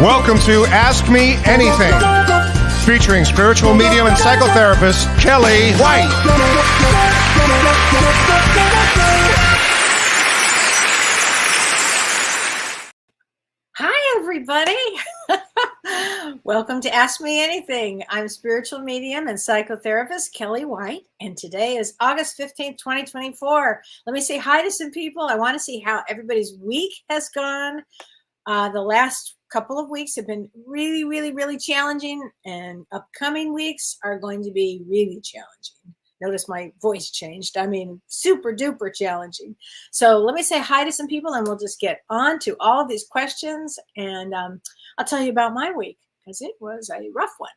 Welcome to Ask Me Anything, featuring spiritual medium and psychotherapist Kellee White. Hi, everybody. Welcome to Ask Me Anything. I'm spiritual medium and psychotherapist Kellee White, and today is August 15th, 2024. Let me say hi to some people. I want to see how everybody's week has gone. The last couple of weeks have been really challenging, and upcoming weeks are going to be really challenging. Notice my voice changed. I mean, super duper challenging. So let me say hi to some people and we'll just get on to all of these questions. And I'll tell you about my week because it was a rough one.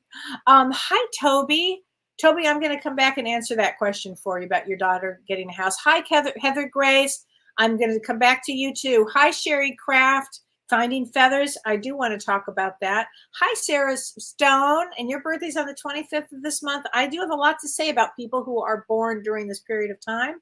Hi, Toby. Toby, I'm going to come back and answer that question for you about your daughter getting a house. Hi, Heather Grace. I'm going to come back to you too. Hi, Sherry Craft. Finding Feathers, I do want to talk about that. Hi, Sarah Stone, and your birthday's on the 25th of this month. I do have a lot to say about people who are born during this period of time,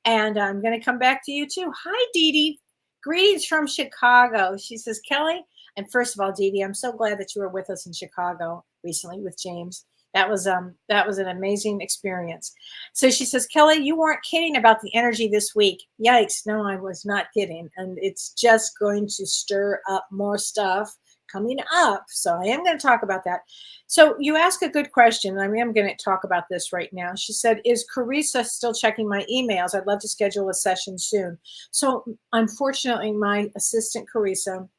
and I'm going to come back to you too. Hi, Dee Dee. Greetings from Chicago. She says, Kellee, and first of all, Dee Dee, I'm so glad that you were with us in Chicago recently with James. That was an amazing experience. So she says, Kellee, you weren't kidding about the energy this week. Yikes. No, I was not kidding. And it's just going to stir up more stuff coming up. So I am going to talk about that. So you ask a good question. I am going to talk about this right now. She said, is Carissa still checking my emails? I'd love to schedule a session soon. So unfortunately, my assistant Carissa,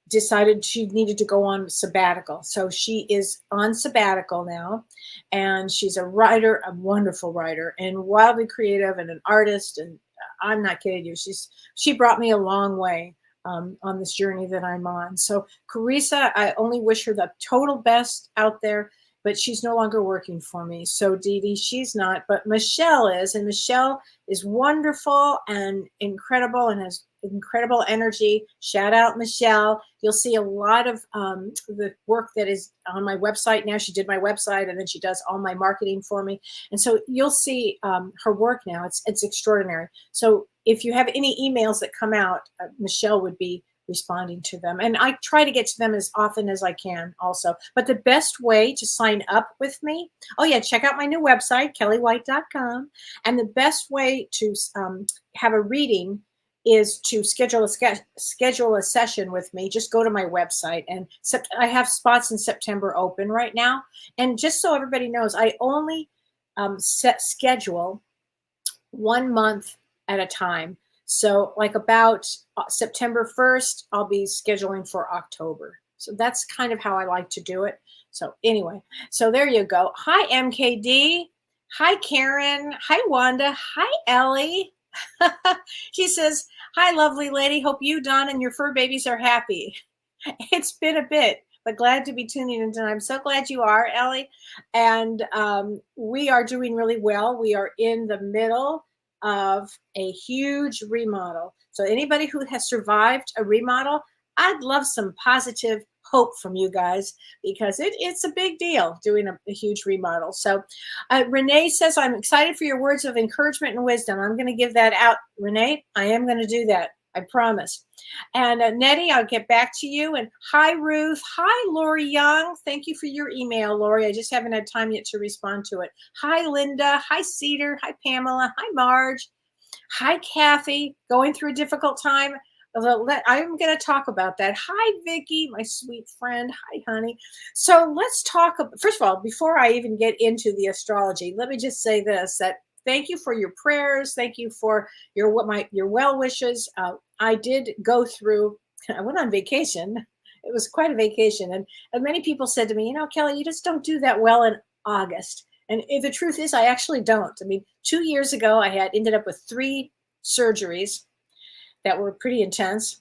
decided she needed to go on sabbatical. So she is on sabbatical now, and she's a writer, a wonderful writer, and wildly creative and an artist. And I'm not kidding you. She brought me a long way on this journey that I'm on. So Carissa, I only wish her the total best out there, but she's no longer working for me. So Dee Dee, she's not, but Michelle is, and Michelle is wonderful and incredible and has incredible energy. Shout out Michelle. You'll see a lot of the work that is on my website now. She did my website, and then she does all my marketing for me. And so you'll see her work now. It's extraordinary. So if you have any emails that come out, Michelle would be responding to them. And I try to get to them as often as I can also. But the best way to sign up with me, check out my new website, kelleewhite.com. And the best way to have a reading is to schedule a session with me. Just go to my website, and I have spots in September open right now. And just so everybody knows, I only schedule 1 month at a time. So like about September 1st, I'll be scheduling for October. So that's kind of how I like to do it. So anyway, so there you go. Hi, MKD. Hi, Karen. Hi, Wanda. Hi, Ellie. She says, hi, lovely lady. Hope you, Don, and your fur babies are happy. It's been a bit, but glad to be tuning in tonight. I'm so glad you are, Ellie. And we are doing really well. We are in the middle of a huge remodel. So anybody who has survived a remodel, I'd love some positive hope from you guys, because it's a big deal doing a huge remodel. So Renee says, I'm excited for your words of encouragement and wisdom. I'm going to give that out, Renee. I am going to do that. I promise. And Nettie, I'll get back to you. And hi, Ruth. Hi, Lori Young. Thank you for your email, Lori. I just haven't had time yet to respond to it. Hi, Linda. Hi, Cedar. Hi, Pamela. Hi, Marge. Hi, Kathy. Going through a difficult time. I'm going to talk about that. Hi, Vicki, my sweet friend. Hi, honey. So let's talk. First of all, before I even get into the astrology, let me just say this, that thank you for your prayers. Thank you for your well wishes. I did go through, I went on vacation. It was quite a vacation. And many people said to me, Kellee, you just don't do that well in August. And the truth is, I actually don't. I mean, 2 years ago, I had ended up with 3 surgeries that were pretty intense.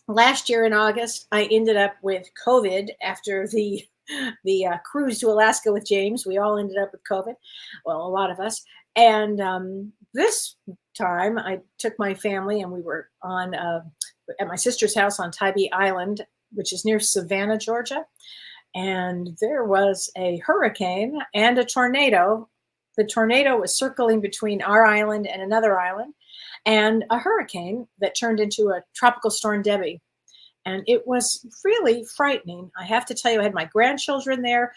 Last year in August, I ended up with COVID after the cruise to Alaska with James. We all ended up with COVID. Well, a lot of us. And this time I took my family, and we were on at my sister's house on Tybee Island, which is near Savannah, Georgia. And there was a hurricane and a tornado. The tornado was circling between our island and another island, and a hurricane that turned into a tropical storm Debbie. And it was really frightening. I have to tell you, I had my grandchildren there.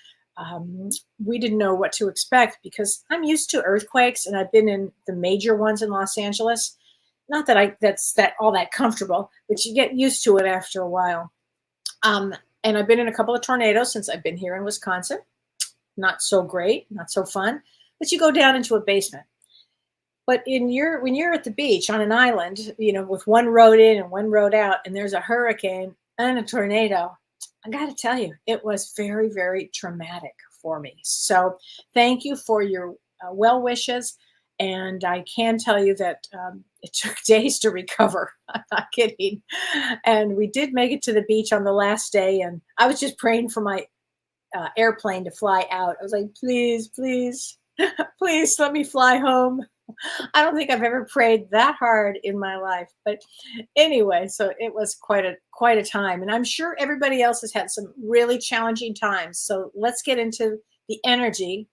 We didn't know what to expect because I'm used to earthquakes and I've been in the major ones in Los Angeles. Not that that's all that comfortable, but you get used to it after a while. And I've been in a couple of tornadoes since I've been here in Wisconsin. Not so great, not so fun, but you go down into a basement. But when you're at the beach on an island, with one road in and one road out, and there's a hurricane and a tornado, I got to tell you, it was very, very traumatic for me. So thank you for your well wishes. And I can tell you that it took days to recover. I'm not kidding. And we did make it to the beach on the last day. And I was just praying for my airplane to fly out. I was like, please, please, please let me fly home. I don't think I've ever prayed that hard in my life. But anyway, so it was quite a time. And I'm sure everybody else has had some really challenging times. So let's get into the energy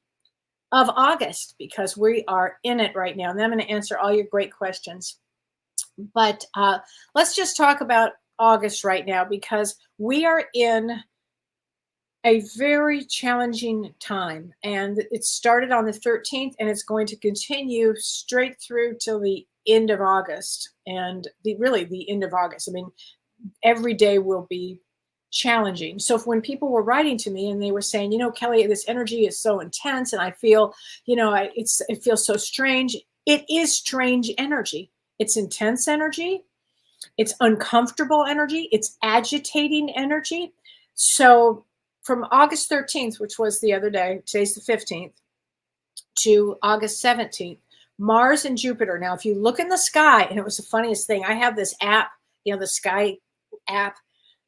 of August because we are in it right now. And then I'm going to answer all your great questions. But let's just talk about August right now because we are in a very challenging time. And it started on the 13th and it's going to continue straight through till the end of August. And really the end of August. I mean, every day will be challenging. So when people were writing to me and they were saying, Kellee, this energy is so intense and I feel, it feels so strange. It is strange energy. It's intense energy. It's uncomfortable energy. It's agitating energy. So from August 13th, which was the other day, today's the 15th, to August 17th, Mars and Jupiter. Now, if you look in the sky, and it was the funniest thing, I have this app, the sky app,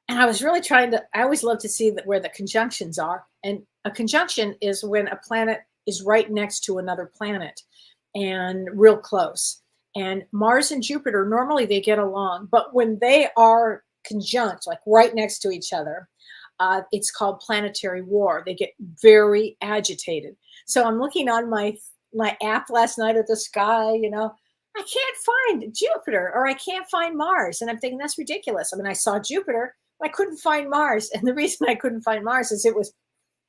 and I was really I always love to see where the conjunctions are. And a conjunction is when a planet is right next to another planet and real close. And Mars and Jupiter, normally they get along, but when they are conjunct, like right next to each other, it's called planetary war. They get very agitated. So I'm looking on my app last night at the sky, I can't find Jupiter or I can't find Mars. And I'm thinking that's ridiculous. I mean, I saw Jupiter, but I couldn't find Mars. And the reason I couldn't find Mars is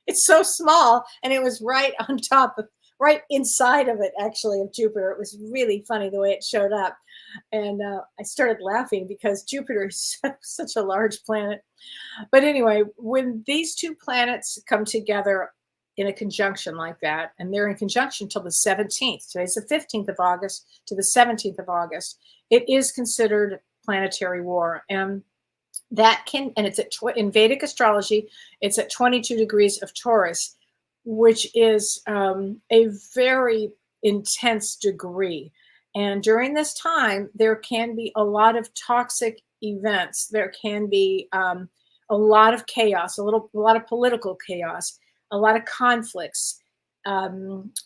it's so small and it was right on top of, right inside of it, actually, of Jupiter. It was really funny the way it showed up. And I started laughing because Jupiter is such a large planet. But anyway, when these two planets come together in a conjunction like that, and they're in conjunction till the 17th, today's the 15th of August to the 17th of August, it is considered planetary war. And it's in Vedic astrology, it's at 22 degrees of Taurus, which is a very intense degree. And during this time, there can be a lot of toxic events. There can be a lot of chaos, a lot of political chaos, a lot of conflicts, a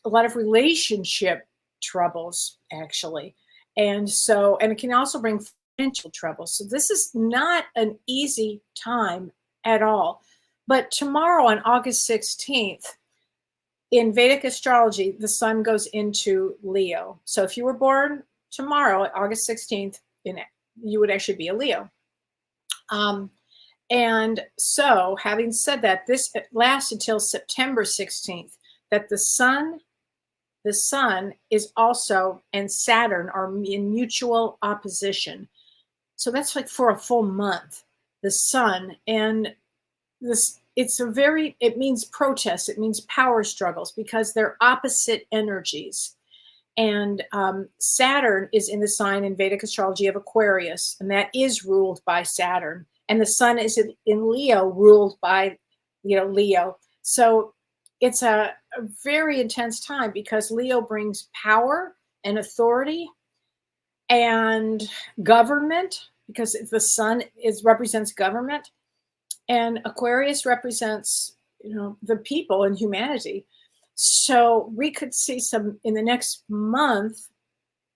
lot of relationship troubles, actually. And it can also bring financial trouble. So this is not an easy time at all. But tomorrow on August 16th, in Vedic astrology, the sun goes into Leo. So if you were born tomorrow, August 16th, you would actually be a Leo. And so having said that, this lasts until September 16th, that the sun is also, and Saturn are in mutual opposition. So that's like for a full month, the sun and this, it means protest. It means power struggles because they're opposite energies. And Saturn is in the sign in Vedic astrology of Aquarius, and that is ruled by Saturn. And the sun is in Leo, ruled by, Leo. So it's a very intense time because Leo brings power and authority and government, because the sun represents government. And Aquarius represents, the people and humanity. So we could see in the next month,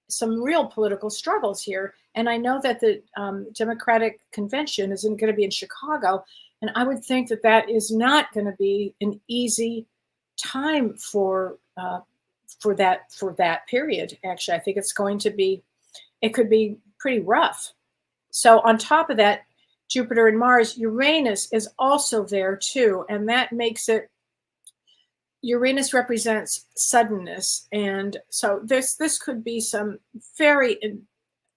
some real political struggles here. And I know that the Democratic Convention is going to be in Chicago. And I would think that is not going to be an easy time for that period. Actually, I think it could be pretty rough. So on top of that, Jupiter and Mars, Uranus is also there too. And that makes it, Uranus represents suddenness. And so this could be some very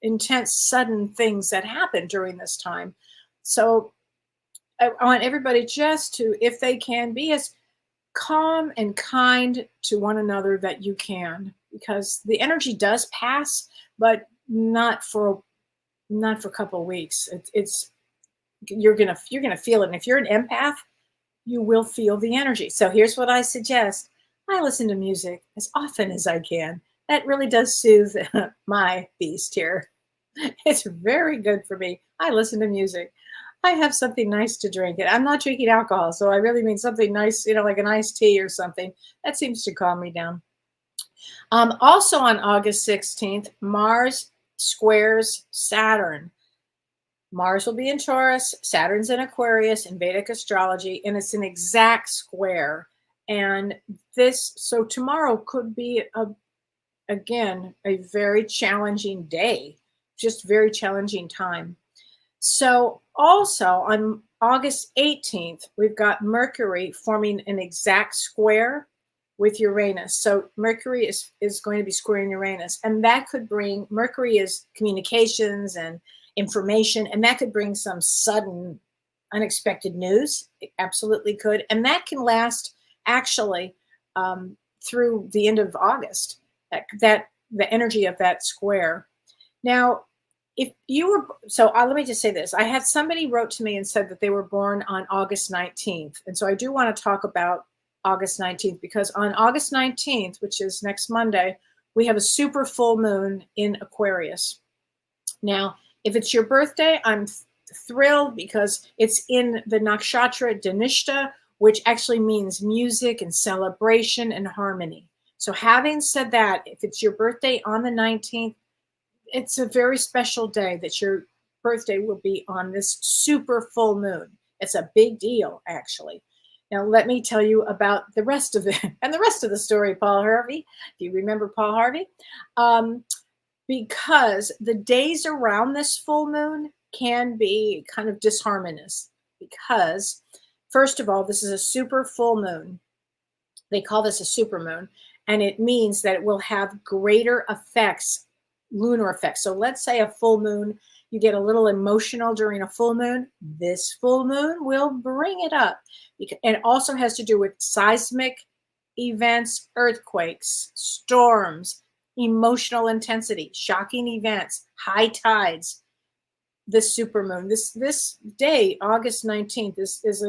intense, sudden things that happen during this time. So I want everybody just to, if they can, be as calm and kind to one another that you can, because the energy does pass, but not for a couple of weeks. It's you're gonna feel it. And if you're an empath, you will feel the energy. So here's what I suggest. I listen to music as often as I can. That really does soothe my beast here. It's very good for me. I listen to music. I have something nice to drink. And I'm not drinking alcohol, so I really mean something nice, like an iced tea or something. That seems to calm me down. Also on August 16th, Mars squares Saturn. Mars will be in Taurus, Saturn's in Aquarius in Vedic astrology, and it's an exact square. And so tomorrow could be, again, a very challenging day, just very challenging time. So also on August 18th, we've got Mercury forming an exact square with Uranus. So Mercury is going to be squaring Uranus, and that could bring, Mercury is communications and information, and that could bring some sudden, unexpected news. It absolutely could. And that can last actually through the end of August, that the energy of that square. Now, if you were, let me just say this. I had somebody wrote to me and said that they were born on August 19th. And so I do want to talk about August 19th, because on August 19th, which is next Monday, we have a super full moon in Aquarius. Now, if it's your birthday, I'm thrilled because it's in the nakshatra Dhanishta, which actually means music and celebration and harmony. So having said that, if it's your birthday on the 19th, it's a very special day that your birthday will be on this super full moon. It's a big deal, actually. Now, let me tell you about the rest of it and the rest of the story, Paul Harvey. If you remember Paul Harvey, because the days around this full moon can be kind of disharmonious. Because, first of all, this is a super full moon. They call this a super moon, and it means that it will have greater effects, lunar effects. So let's say a full moon, you get a little emotional during a full moon. This full moon will bring it up. And it also has to do with seismic events, earthquakes, storms, emotional intensity, shocking events, high tides. This supermoon, this day, August 19th, is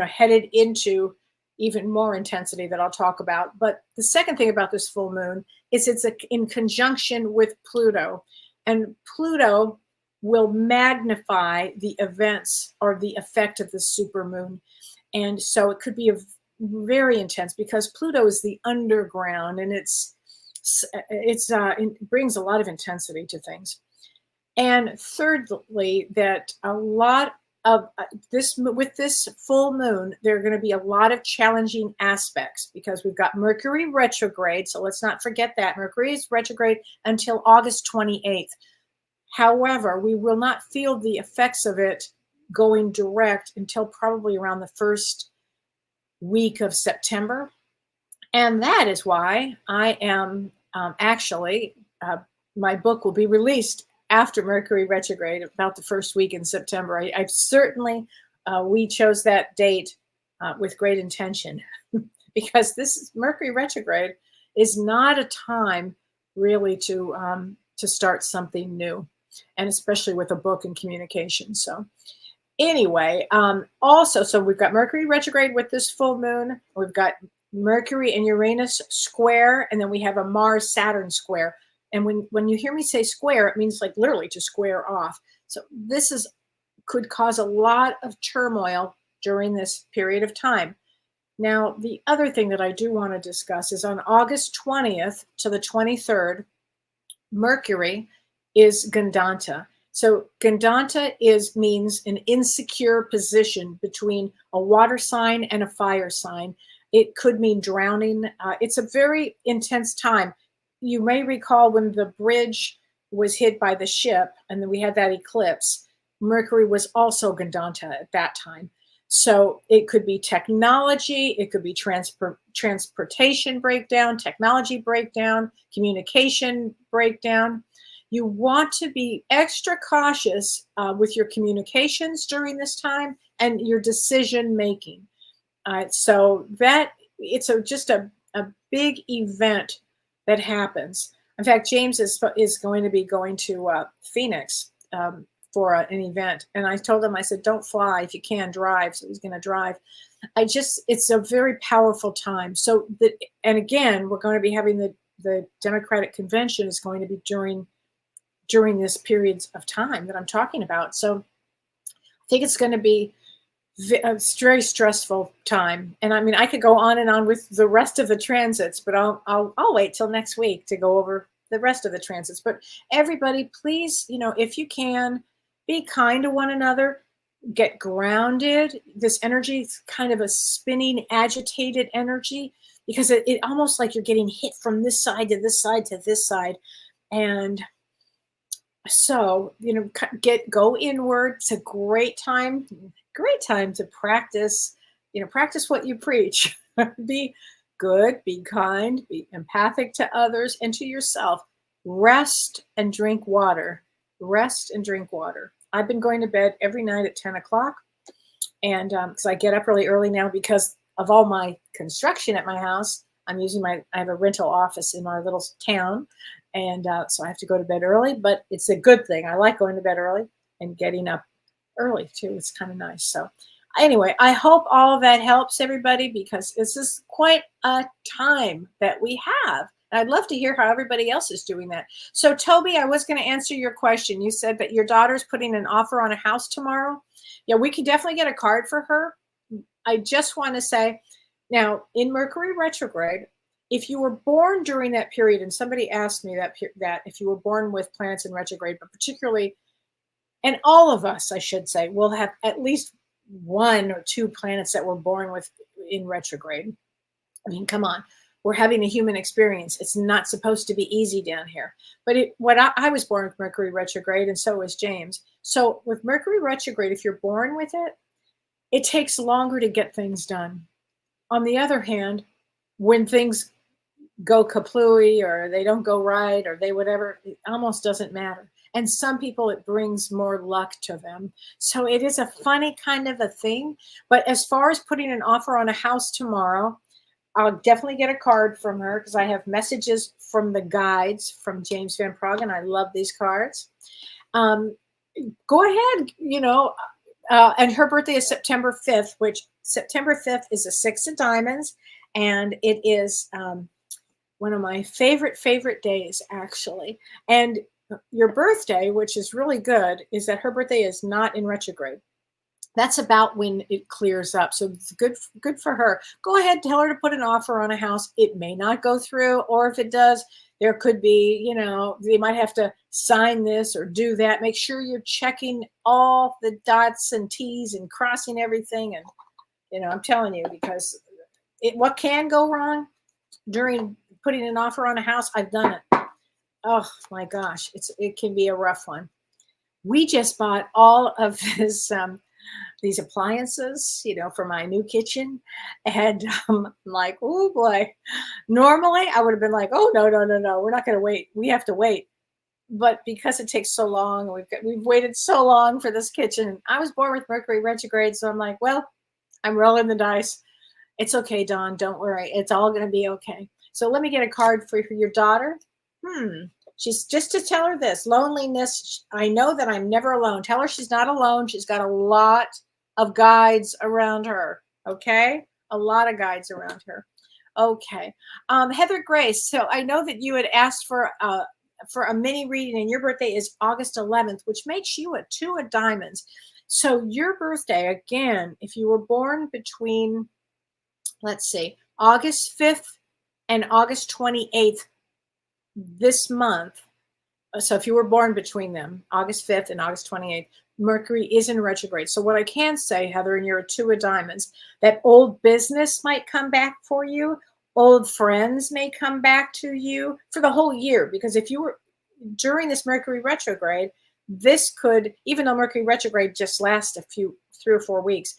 headed into even more intensity that I'll talk about. But the second thing about this full moon is it's in conjunction with Pluto, and Pluto will magnify the events or the effect of the supermoon. And so it could be very intense because Pluto is the underground, and it brings a lot of intensity to things. And thirdly, that a lot of with this full moon, there are going to be a lot of challenging aspects because we've got Mercury retrograde. So let's not forget that Mercury is retrograde until August 28th. However, we will not feel the effects of it going direct until probably around the first week of September. And that is why I am actually, my book will be released after Mercury retrograde, about the first week in September. I certainly, we chose that date with great intention because this Mercury retrograde is not a time really to start something new, and especially with a book and communication. So anyway, also, so we've got Mercury retrograde with this full moon. We've got Mercury and Uranus square, and then we have a Mars-Saturn square. And when you hear me say square, it means like literally to square off. So this could cause a lot of turmoil during this period of time. Now, the other thing that I do want to discuss is on August 20th to the 23rd, Mercury is Gandanta. So Gandanta means an insecure position between a water sign and a fire sign. It could mean drowning. It's a very intense time. You may recall when the bridge was hit by the ship and then we had that eclipse, Mercury was also Gandanta at that time. So it could be technology, it could be transportation breakdown, technology breakdown, communication breakdown. You want to be extra cautious with your communications during this time and your decision making. So that just a big event that happens. In fact, James is going to be going to Phoenix for an event. And I told him, I said, don't fly. If you can, drive. So he's going to drive. It's a very powerful time. So and again, we're going to be having the Democratic convention is going to be during this period of time that I'm talking about. So I think it's going to be a very stressful time. And I mean, I could go on and on with the rest of the transits, but I'll wait till next week to go over the rest of the transits. But everybody, please, if you can, be kind to one another, get grounded. This energy is kind of a spinning, agitated energy because it almost like you're getting hit from this side to this side to this side. And so, go inward. It's a great time to practice, practice what you preach. Be good, be kind, be empathic to others and to yourself. Rest and drink water. Rest and drink water. I've been going to bed every night at 10 o'clock. And because I get up really early now because of all my construction at my house. I have a rental office in our little town. And so I have to go to bed early, but it's a good thing. I like going to bed early and getting up early too. It's kind of nice. So anyway, I hope all of that helps everybody because this is quite a time that we have. And I'd love to hear how everybody else is doing that. So Toby, I was going to answer your question. You said that your daughter's putting an offer on a house tomorrow. Yeah, we can definitely get a card for her. I just want to say now in Mercury retrograde, if you were born during that period, and somebody asked me that if you were born with planets in retrograde, but particularly, and all of us, I should say, will have at least one or two planets that we're born with in retrograde. I mean, come on, we're having a human experience. It's not supposed to be easy down here. But I was born with Mercury retrograde, and so was James. So with Mercury retrograde, if you're born with it, it takes longer to get things done. On the other hand, when things go kaplooey or they don't go right or they whatever, it almost doesn't matter. And some people, it brings more luck to them. So it is a funny kind of a thing. But as far as putting an offer on a house tomorrow, I'll definitely get a card from her because I have messages from the guides from James Van Praagh, and I love these cards. Go ahead, and her birthday is September 5th, which September 5th is a 6 of diamonds. And it is one of my favorite days, actually. And your birthday, which is really good, is that her birthday is not in retrograde. That's about when it clears up. So it's good for her. Go ahead, tell her to put an offer on a house. It may not go through, or if it does, there could be, they might have to sign this or do that. Make sure you're checking all the dots and T's and crossing everything. And, I'm telling you, because what can go wrong during putting an offer on a house, I've done it. Oh my gosh, it can be a rough one. We just bought all of these appliances, for my new kitchen, and I'm like, oh boy. Normally, I would have been like, oh no, we're not going to wait. We have to wait. But because it takes so long, we've waited so long for this kitchen. I was born with Mercury retrograde, so I'm like, well, I'm rolling the dice. It's okay, Dawn. Don't worry. It's all going to be okay. So let me get a card for your daughter. She's just to tell her this loneliness. I know that I'm never alone. Tell her she's not alone. She's got a lot of guides around her. Okay. A lot of guides around her. Okay. Heather Grace. So I know that you had asked for a mini reading, and your birthday is August 11th, which makes you a 2 of diamonds. So your birthday, again, if you were born between, let's see, August 5th and August 28th this month. So if you were born between them, August 5th and August 28th, Mercury is in retrograde. So what I can say, Heather, and you're a 2 of diamonds, that old business might come back for you. Old friends may come back to you for the whole year. Because if you were during this Mercury retrograde, this could, even though Mercury retrograde just lasts 3 or 4 weeks,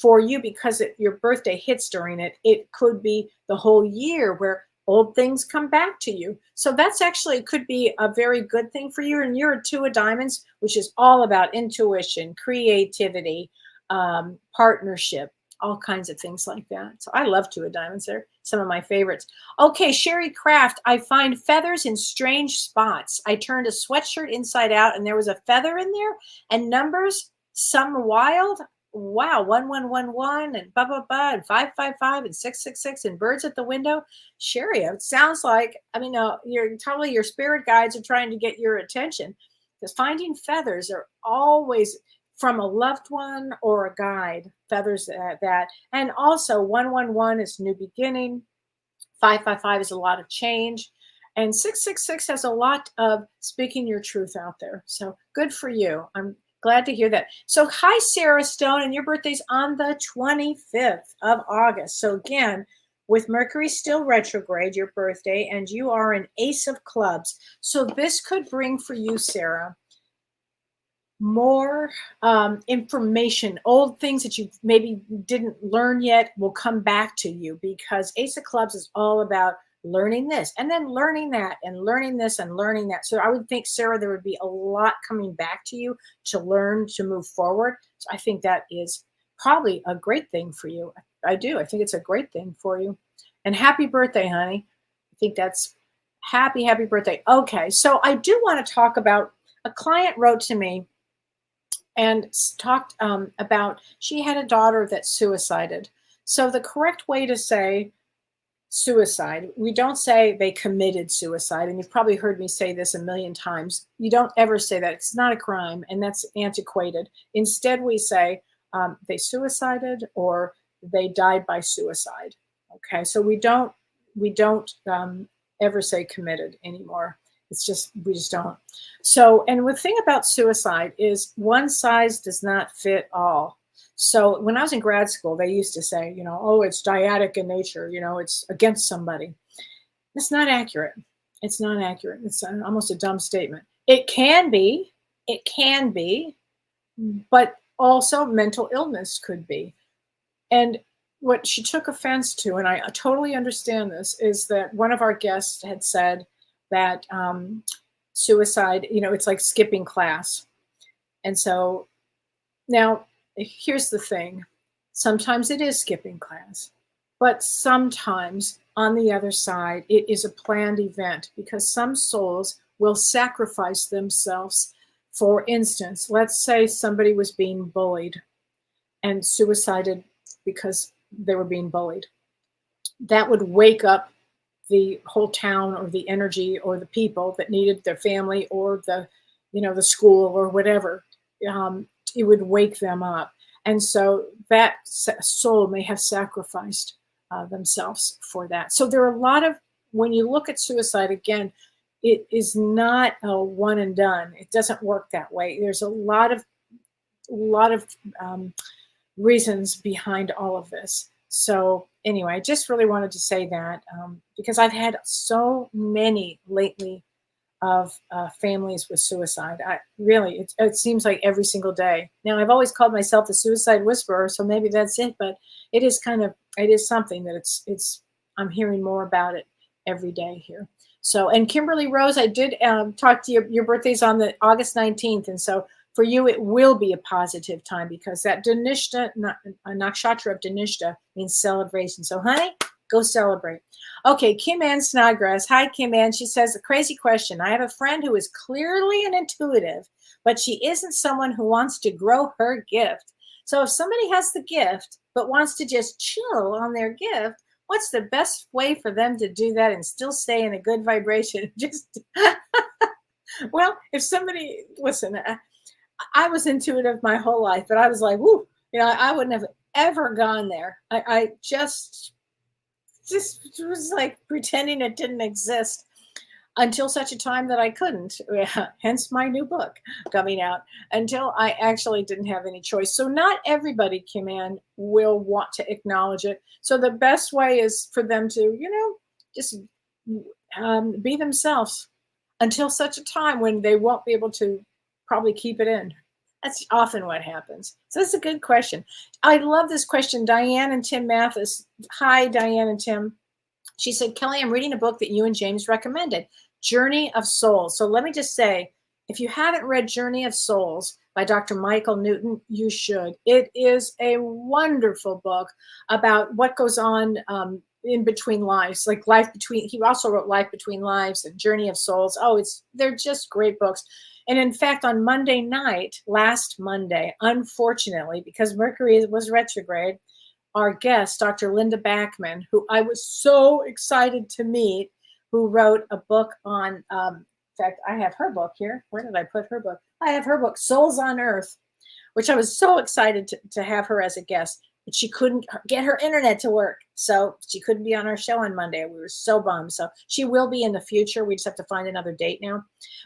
for you, because your birthday hits during it, it could be the whole year where old things come back to you. So that's actually could be a very good thing for you. And you're a 2 of diamonds, which is all about intuition, creativity, partnership, all kinds of things like that. So I love 2 of diamonds. They're some of my favorites. Okay, Sherry Craft. I find feathers in strange spots. I turned a sweatshirt inside out and there was a feather in there, and numbers, some wild. Wow, 1111 and blah blah blah and 555 and 666 and birds at the window. Sherry, it sounds like, I mean, your spirit guides are trying to get your attention, because finding feathers are always from a loved one or a guide. Feathers that, and also 111 is new beginning. 555 is a lot of change. And 666 has a lot of speaking your truth out there. So good for you. I'm glad to hear that. So hi, Sarah Stone, and your birthday's on the 25th of August. So again, with Mercury still retrograde, your birthday, and you are an Ace of Clubs. So this could bring for you, Sarah, more information. Old things that you maybe didn't learn yet will come back to you, because Ace of Clubs is all about learning this and then learning that and learning this and learning that. So I would think, Sarah, there would be a lot coming back to you to learn, to move forward. So I think that is probably a great thing for you. I do. I think it's a great thing for you. And happy birthday, honey. I think that's happy birthday. Okay. So I do want to talk about, a client wrote to me and talked about, she had a daughter that suicided. So the correct way to say suicide, we don't say they committed suicide. And you've probably heard me say this a million times. You don't ever say that. It's not a crime, and that's antiquated. Instead, we say they suicided or they died by suicide. Okay, so we don't ever say committed anymore. It's just, we just don't. So, and the thing about suicide is one size does not fit all. So when I was in grad school, they used to say, oh, it's dyadic in nature, it's against somebody. It's not accurate. It's not accurate. It's almost a dumb statement. It can be, but also mental illness could be. And what she took offense to, and I totally understand this, is that one of our guests had said that suicide, it's like skipping class. And so now, here's the thing. Sometimes it is skipping class, but sometimes on the other side, it is a planned event, because some souls will sacrifice themselves. For instance, let's say somebody was being bullied and suicided because they were being bullied. That would wake up the whole town, or the energy, or the people that needed their family, or the school, or whatever. It would wake them up. And so that soul may have sacrificed themselves for that. So there are a lot of, when you look at suicide, again, it is not a one and done. It doesn't work that way. There's a lot of reasons behind all of this. So anyway, I just really wanted to say that because I've had so many lately of families with suicide. It seems like every single day. Now, I've always called myself the suicide whisperer, so maybe that's it, but it is something that I'm hearing more about it every day here. So, and Kimberly Rose, I did talk to your birthday's on the August 19th. And so for you, it will be a positive time, because that Dhanishta, nakshatra of Dhanishta means celebration. So honey, go celebrate. Okay, Kim Ann Snodgrass. Hi, Kim Ann. She says, a crazy question. I have a friend who is clearly an intuitive, but she isn't someone who wants to grow her gift. So if somebody has the gift, but wants to just chill on their gift, what's the best way for them to do that and still stay in a good vibration? Just, well, if somebody, listen, I was intuitive my whole life, but I was like, whoo, I wouldn't have ever gone there. I just was like pretending it didn't exist until such a time that I couldn't. Hence my new book coming out, until I actually didn't have any choice. So not everybody, Kim Ann, will want to acknowledge it. So the best way is for them to, just be themselves until such a time when they won't be able to probably keep it in. That's often what happens. So that's a good question. I love this question. Diane and Tim Mathis. Hi, Diane and Tim. She said, Kellee, I'm reading a book that you and James recommended, Journey of Souls. So let me just say, if you haven't read Journey of Souls by Dr. Michael Newton, you should. It is a wonderful book about what goes on in between lives, like life between, he also wrote Life Between Lives and Journey of Souls. Oh, they're just great books. And in fact, on Monday night, last Monday, unfortunately, because Mercury was retrograde, our guest, Dr. Linda Backman, who I was so excited to meet, who wrote a book on, in fact, I have her book here. Where did I put her book? I have her book, Souls on Earth, which I was so excited to have her as a guest. But she couldn't get her internet to work. So she couldn't be on our show on Monday. We were so bummed. So she will be in the future. We just have to find another date now.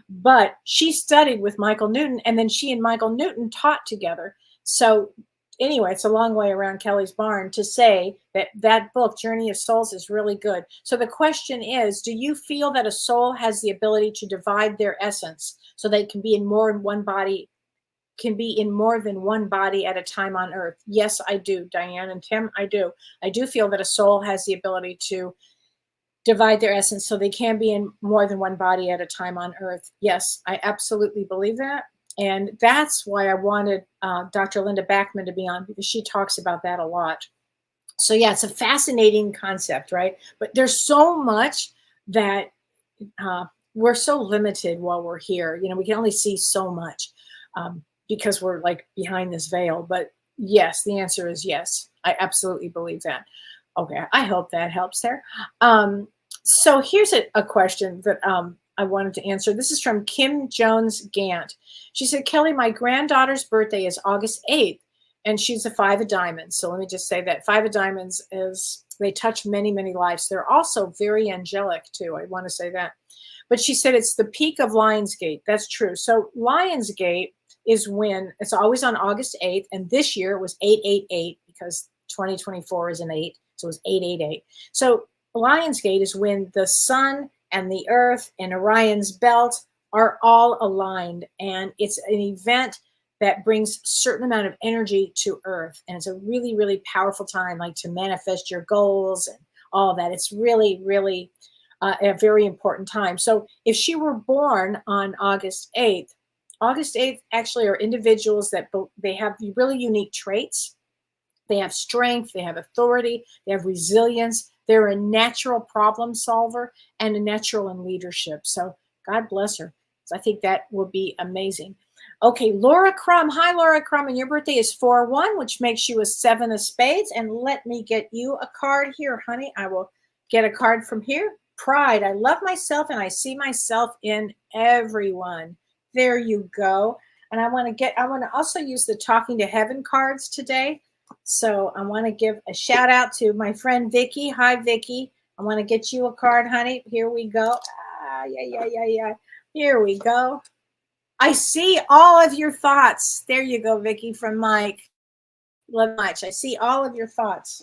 But she studied with Michael Newton, and then she and Michael Newton taught together. So anyway, it's a long way around Kelly's barn to say that that book, Journey of Souls, is really good. So the question is, do you feel that a soul has the ability to divide their essence so they can be in more than one body, can be in more than one body at a time on Earth? Yes, I do, Diane and Tim, I do. I do feel that a soul has the ability to divide their essence so they can be in more than one body at a time on Earth. Yes, I absolutely believe that. And that's why I wanted Dr. Linda Backman to be on, because she talks about that a lot. So yeah, it's a fascinating concept, right? But there's so much that we're so limited while we're here. You know, we can only see so much because we're like behind this veil. But yes, the answer is yes. I absolutely believe that. Okay, I hope that helps there. So here's a question that I wanted to answer. This is from Kim Jones Gant. She said, Kellee, my granddaughter's birthday is August 8th, and she's a 5 of diamonds. So let me just say that 5 of diamonds is, they touch many, many lives. They're also very angelic too. I want to say that. But she said it's the peak of Lionsgate. That's true. So Lionsgate is when, it's always on August 8th. And this year it was 888 because 2024 is an 8. So it was 888. So Lionsgate is when the sun and the earth and Orion's belt are all aligned. And it's an event that brings a certain amount of energy to earth. And it's a really, really powerful time, like to manifest your goals and all that. It's really, really a very important time. So if she were born on August 8th actually are individuals that they have really unique traits. They have strength, they have authority, they have resilience. They're a natural problem solver and a natural in leadership. So God bless her. So I think that will be amazing. Okay, Laura Crum. Hi, Laura Crum. And your birthday is 4/1, which makes you a 7 of spades. And let me get you a card here, honey. I will get a card from here. Pride. I love myself and I see myself in everyone. There you go. And I want to also use the Talking to Heaven cards today. So I want to give a shout out to my friend Vicky. Hi, Vicky. I want to get you a card, honey. Here we go. Yeah. Here we go. I see all of your thoughts. There you go, Vicky, from Mike. Love much. I see all of your thoughts.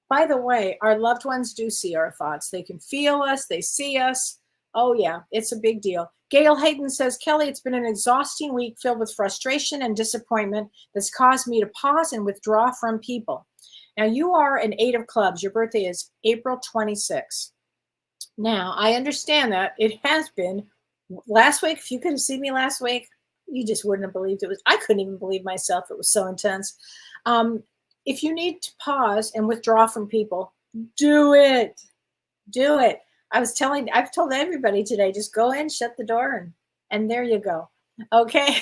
By the way, our loved ones do see our thoughts. They can feel us. They see us. Oh, yeah, it's a big deal. Gail Hayden says, Kellee, it's been an exhausting week filled with frustration and disappointment that's caused me to pause and withdraw from people. Now, you are an 8 of clubs. Your birthday is April 26. Now, I understand that it has been last week. If you could have seen me last week, you just wouldn't have believed it was. I couldn't even believe myself. It was so intense. If you need to pause and withdraw from people, do it. Do it. I've told everybody today, just go in, shut the door, and there you go. Okay.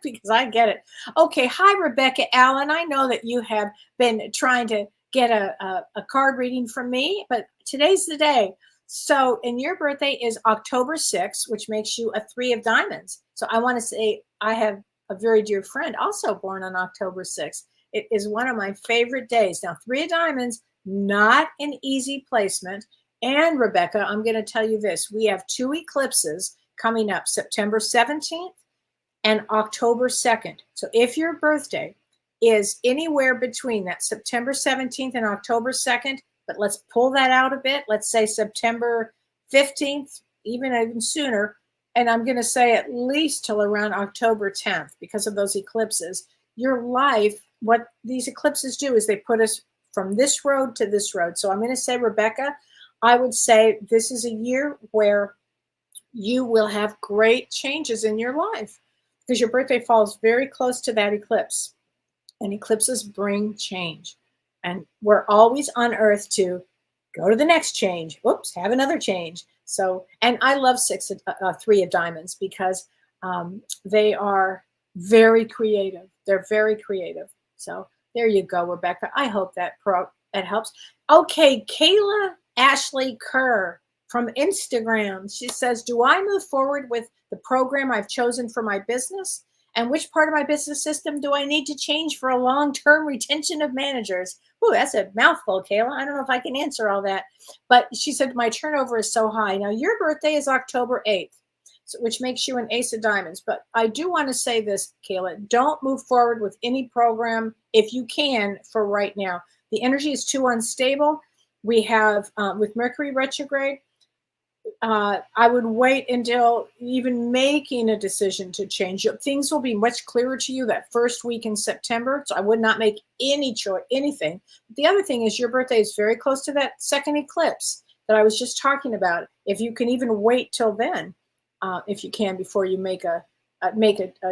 Because I get it. Okay. Hi, Rebecca Allen. I know that you have been trying to get a card reading from me, but today's the day. So, and your birthday is October 6th, which makes you a 3 of diamonds. So I want to say I have a very dear friend also born on October 6th. It is one of my favorite days. Now, 3 of diamonds, not an easy placement. And Rebecca, I'm going to tell you this. We have 2 eclipses coming up, September 17th and October 2nd. So if your birthday is anywhere between that September 17th and October 2nd, but let's pull that out a bit. Let's say September 15th, even sooner. and I'm going to say at least till around October 10th because of those eclipses. Your life, what these eclipses do is they put us from this road to this road. So I'm going to say, Rebecca, I would say this is a year where you will have great changes in your life because your birthday falls very close to that eclipse. And eclipses bring change. And we're always on Earth to go to the next change. Oops, have another change. So, and I love three of diamonds because they are very creative. They're very creative. So there you go, Rebecca. I hope that helps. Okay, Kayla Ashley Kerr from Instagram. She says, do I move forward with the program I've chosen for my business? And which part of my business system do I need to change for a long-term retention of managers? Ooh, that's a mouthful, Kayla. I don't know if I can answer all that. But she said, my turnover is so high. Now, your birthday is October 8th, which makes you an ace of diamonds. But I do want to say this, Kayla. Don't move forward with any program if you can for right now. The energy is too unstable. We have, with Mercury retrograde, I would wait until even making a decision to change. Things will be much clearer to you that first week in September. So I would not make any choice, anything. The other thing is your birthday is very close to that second eclipse that I was just talking about. If you can even wait till then, if you can, before you make a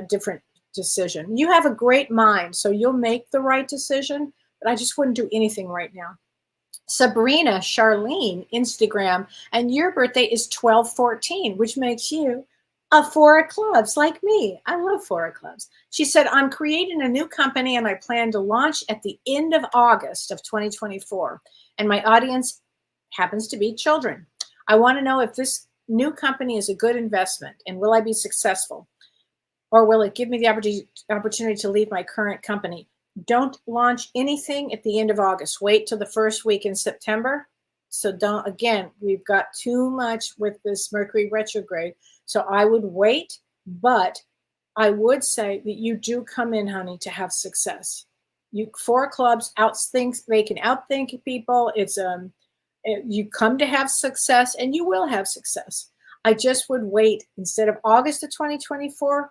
different decision. You have a great mind, so you'll make the right decision. But I just wouldn't do anything right now. Sabrina Charlene, Instagram, and your birthday is 12/14, which makes you a four of clubs like me. I love four of clubs. She said, I'm creating a new company and I plan to launch at the end of August of 2024. And my audience happens to be children. I want to know if this new company is a good investment and will I be successful? Or will it give me the opportunity to leave my current company? Don't launch anything at the end of August. Wait till the first week in September. So don't, again, we've got too much with this Mercury retrograde. So I would wait, but I would say that you do come in, honey, to have success. You four clubs they can outthink people. It's you come to have success and you will have success. I just would wait instead of August of 2024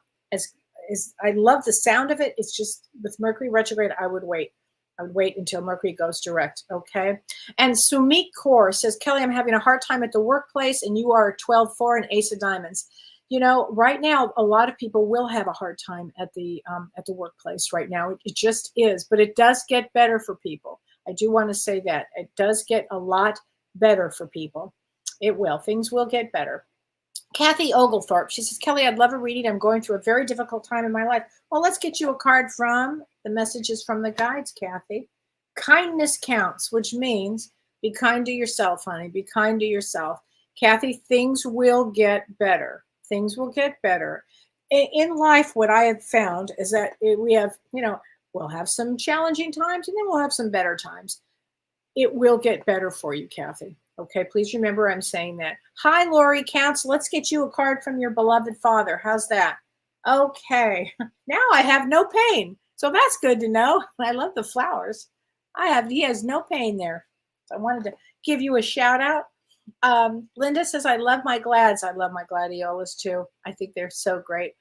I love the sound of it. It's just with Mercury retrograde, I would wait. I would wait until Mercury goes direct. Okay. And Sumit Kaur says, Kelly, I'm having a hard time at the workplace and you are 12/4 and ace of diamonds. You know, right now, a lot of people will have a hard time at the workplace right now. It just is, but it does get better for people. I do want to say that it does get a lot better for people. It will. Things will get better. Kathy Oglethorpe, she says, Kelly, I'd love a reading. I'm going through a very difficult time in my life. Well, let's get you a card from the messages from the guides, Kathy. Kindness counts, which means be kind to yourself, honey. Be kind to yourself. Kathy, things will get better. Things will get better. In life, what I have found is that we have, we'll have some challenging times and then we'll have some better times. It will get better for you, Kathy. Okay, please remember I'm saying that. Hi, Lori Counts. Let's get you a card from your beloved father. How's that? Okay, now I have no pain. So that's good to know. I love the flowers. He has no pain there. So I wanted to give you a shout out. Linda says, I love my glads. I love my gladiolas too. I think they're so great.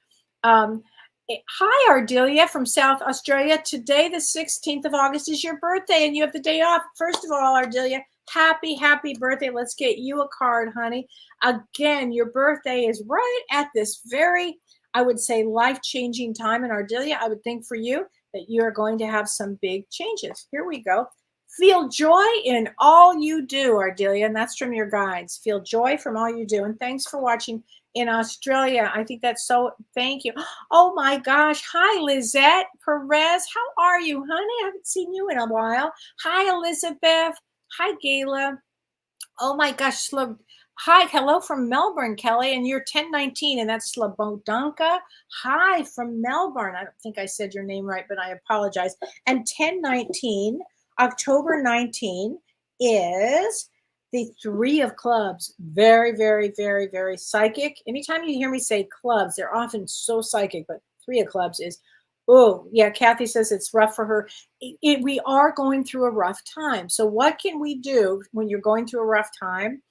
Hi, Ardelia from South Australia. Today, the 16th of August, is your birthday and you have the day off. First of all, Ardelia, happy birthday. Let's get you a card, honey. Again, your birthday is right at this very, I would say, life-changing time. And Ardelia, I would think for you that you are going to have some big changes. Here we go. Feel joy in all you do, Ardelia. And that's from your guides. Feel joy from all you do. And thanks for watching in Australia. I think that's so, thank you. Oh my gosh. Hi, Lizette Perez. How are you, honey? I haven't seen you in a while. Hi, Elizabeth. Hi, Gayla. Oh my gosh. Hi, hello from Melbourne, Kelly. And you're 1019 and that's Slobodonka. Hi from Melbourne. I don't think I said your name right, but I apologize. And 1019, October 19 is the three of clubs. Very, very, very, very psychic. Anytime you hear me say clubs, they're often so psychic, but three of clubs is, oh, yeah, Kathy says it's rough for her. We are going through a rough time. So what can we do when you're going through a rough time?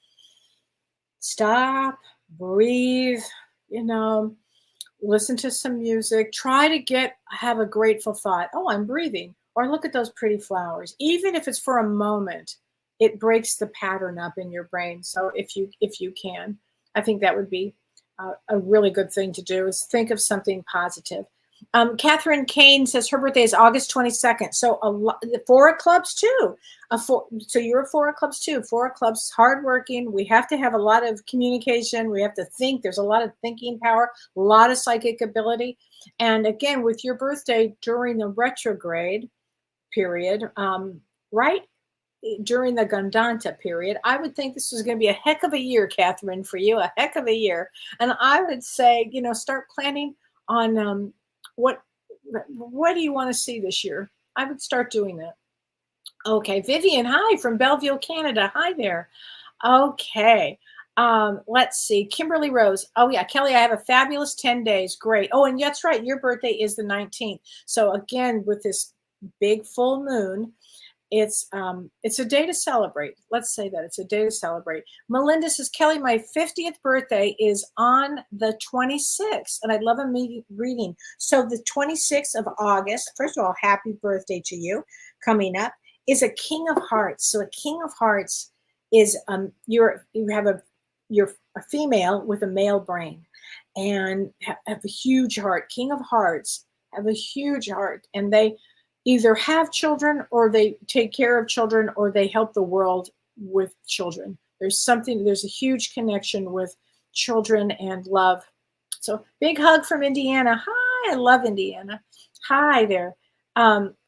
Stop, breathe, you know, listen to some music, try to have a grateful thought. Oh, I'm breathing. Or look at those pretty flowers. Even if it's for a moment, it breaks the pattern up in your brain. So if you can, I think that would be a really good thing to do, is think of something positive. Catherine Kane says her birthday is August 22nd. So the Four of Clubs too. So you're a Four of Clubs too. Four of Clubs, hardworking. We have to have a lot of communication. We have to think. There's a lot of thinking power, a lot of psychic ability. And again, with your birthday during the retrograde period, right during the Gandanta period, I would think this was going to be a heck of a year, Catherine, for you, a heck of a year. And I would say, start planning on what do you want to see this year? I would start doing that. Okay, Vivian, hi from Belleville, Canada. Hi there. Okay. Let's see. Kimberly Rose. Oh yeah, Kelly, I have a fabulous 10 days. Great. Oh, and that's right. Your birthday is the 19th. So again, with this big full moon, it's a day to celebrate. Let's say that it's a day to celebrate. Melinda says, Kelly, my 50th birthday is on the 26th, and I'd love a reading. So the 26th of August, first of all, happy birthday to you. Coming up is a King of Hearts. So a King of Hearts is you're a female with a male brain, and have a huge heart. King of Hearts have a huge heart, and they either have children, or they take care of children, or they help the world with children. There's a huge connection with children and love. So big hug from Indiana. Hi, I love Indiana. Hi there.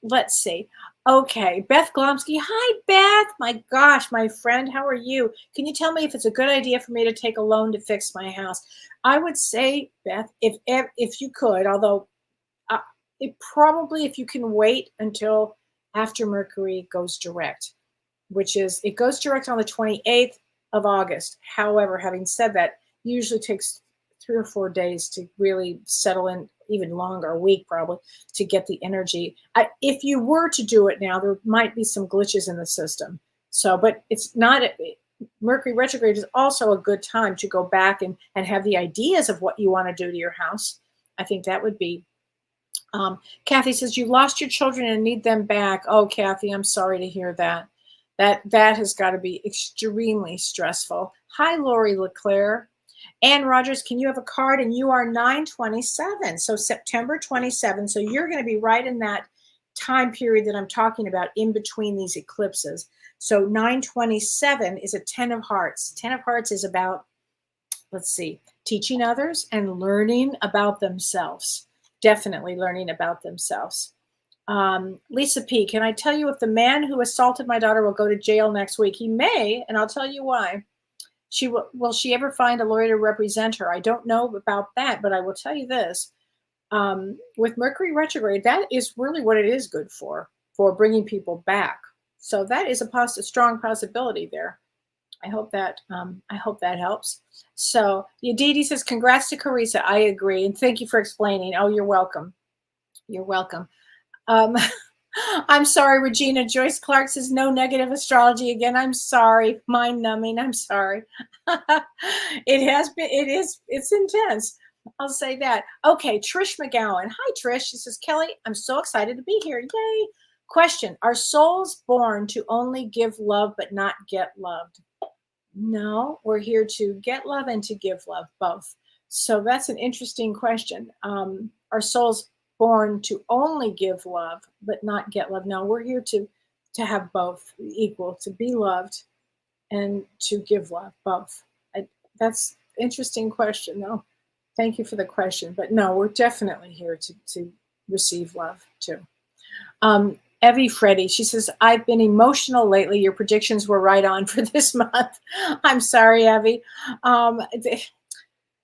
Let's see. Okay, Beth Glomsky. Hi, Beth. My gosh, my friend, how are you? Can you tell me if it's a good idea for me to take a loan to fix my house? I would say, Beth, if you could, although if you can wait until after Mercury goes direct, it goes direct on the 28th of August. However, having said that, usually takes 3 or 4 days to really settle in, even longer, a week probably, to get the energy. If you were to do it now, there might be some glitches in the system. So, but it's not, Mercury retrograde is also a good time to go back and have the ideas of what you want to do to your house. I think that would be. Kathy says, you lost your children and need them back. Oh, Kathy, I'm sorry to hear that. That has got to be extremely stressful. Hi, Lori LeClaire. Ann Rogers, can you have a card? And you are 9/27, so September 27. So you're going to be right in that time period that I'm talking about, in between these eclipses. So 9/27 is a 10 of Hearts. 10 of Hearts is about, let's see, teaching others and learning about themselves. Definitely learning about themselves. Lisa P, can I tell you if the man who assaulted my daughter will go to jail next week? He may, and I'll tell you why. Will she ever find a lawyer to represent her? I don't know about that, but I will tell you this. With Mercury retrograde, that is really what it is good for bringing people back. So that is a strong possibility there. I hope that helps. So Yadidi says, congrats to Carissa. I agree. And thank you for explaining. Oh, you're welcome. You're welcome. I'm sorry, Regina. Joyce Clark says, no negative astrology again. I'm sorry. Mind numbing. I'm sorry. It's intense. I'll say that. Okay. Trish McGowan. Hi, Trish. She says, Kelly, I'm so excited to be here. Yay. Question. Are souls born to only give love, but not get loved? No, we're here to get love and to give love, both. So that's an interesting question. Are souls born to only give love but not get love? No, we're here to have both equal, to be loved and to give love, both. That's an interesting question, though. Thank you for the question. But no, we're definitely here to receive love, too. Evie Freddy, she says, I've been emotional lately. Your predictions were right on for this month. I'm sorry, Evie.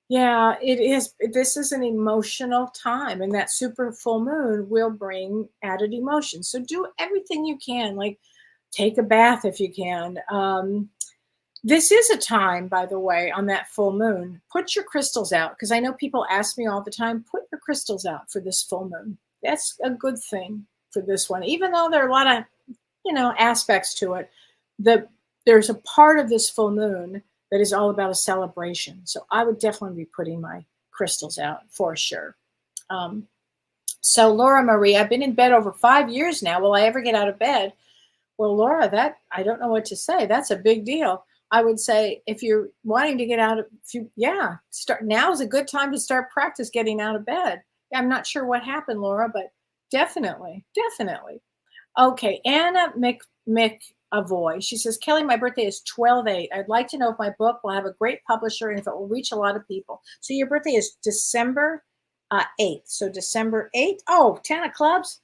Yeah, it is. This is an emotional time, and that super full moon will bring added emotion. So do everything you can, like take a bath if you can. This is a time, by the way, on that full moon, put your crystals out, because I know people ask me all the time, put your crystals out for this full moon. That's a good thing for this one, even though there are a lot of, aspects to it. There's a part of this full moon that is all about a celebration. So I would definitely be putting my crystals out for sure. So Laura Marie, I've been in bed over 5 years now. Will I ever get out of bed? Well, Laura, that I don't know what to say. That's a big deal. I would say if you're wanting to get out of, start now is a good time to start practice getting out of bed. I'm not sure what happened, Laura, but definitely. Okay, Anna McAvoy. She says, Kellee, my birthday is 12/8. I'd like to know if my book will have a great publisher and if it will reach a lot of people. So your birthday is December 8th. So December 8th. Oh, 10 of clubs